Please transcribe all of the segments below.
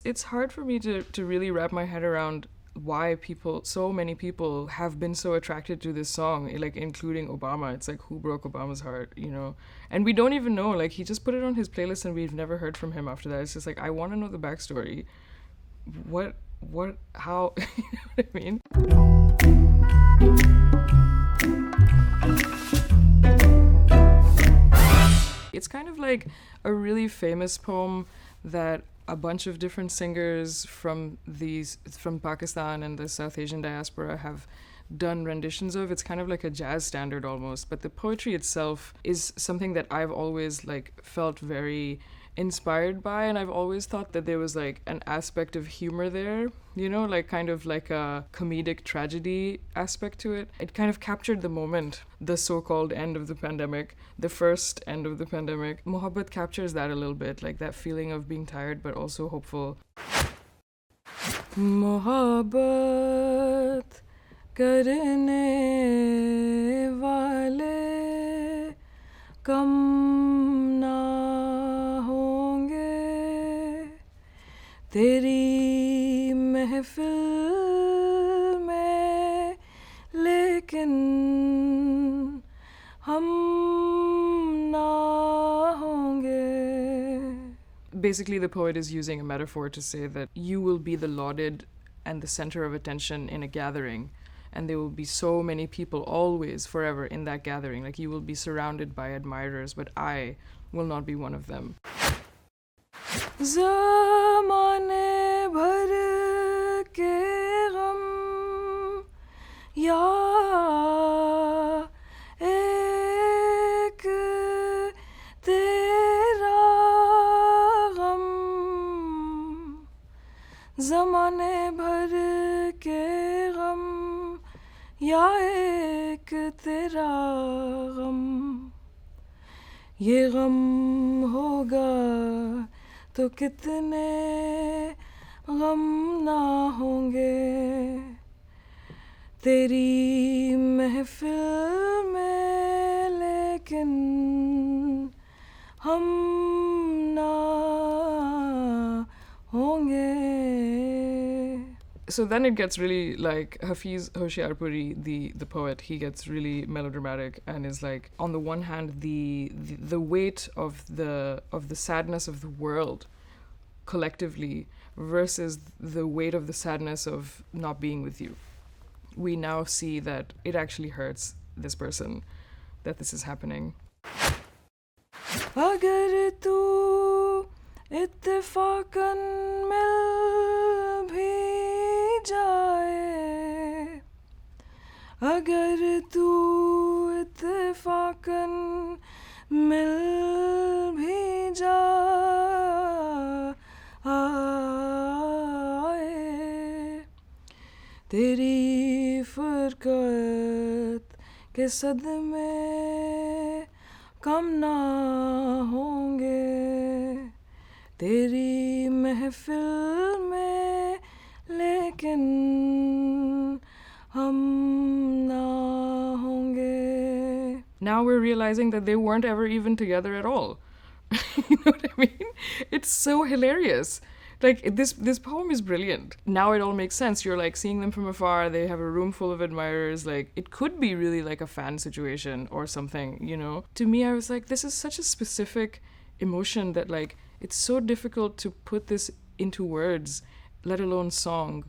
It's hard for me to really wrap my head around why so many people have been so attracted to this song, like including Obama. It's like, who broke Obama's heart, you know? And we don't even know, like, he just put it on his playlist and we've never heard from him after that. It's just like, I want to know the backstory. How, you know what I mean? It's kind of like a really famous poem that a bunch of different singers from Pakistan and the South Asian diaspora have done renditions of. It's kind of like a jazz standard almost, but the poetry itself is something that I've always like felt very inspired by, and I've always thought that there was like an aspect of humor there, you know, like kind of like a comedic tragedy aspect to it. It kind of captured the moment, the so-called end of the pandemic, the first end of the pandemic. Mohabbat captures that a little bit, like that feeling of being tired but also hopeful. Mohabbat karne wale kam na तेरी महफिल में लेकिन हम ना होंगे. Basically, the poet is using a metaphor to say that you will be the lauded and the center of attention in a gathering, and there will be so many people always, forever in that gathering. Like, you will be surrounded by admirers, but I will not be one of them. ज़माने भर के गम या एक तेरा गम, ज़माने भर के गम या एक तेरा गम, ये गम होगा तो कितने गम ना होंगे तेरी महफिल में लेकिन हम ना होंगे. So then it gets really like Hafiz Hoshiarpuri, the poet, he gets really melodramatic and is like, on the one hand, the weight of the sadness of the world collectively versus the weight of the sadness of not being with you. We now see that it actually hurts this person that this is happening. अगर तू इत्तेफाकन मिल भी जाए, अगर तू इत्तेफाकन मिल भी जाए, तेरी फुरकत के सदमे कम ना होंगे तेरी महफिल में लेकिन हम ना होंगे. Now we're realizing that they weren't ever even together at all. You know what I mean? It's so hilarious. Like, this poem is brilliant. Now it all makes sense. You're like seeing them from afar. They have a room full of admirers. Like, it could be really like a fan situation or something, you know? To me, I was like, this is such a specific emotion that like, it's so difficult to put this into words, let alone song.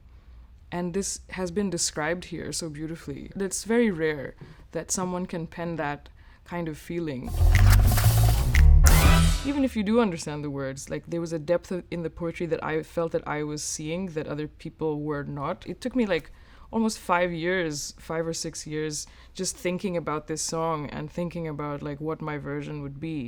And this has been described here so beautifully. It's very rare that someone can pen that kind of feeling. Even if you do understand the words, like there was a depth in the poetry that I felt that I was seeing that other people were not. It took me like almost 5 or 6 years, just thinking about this song and thinking about like what my version would be.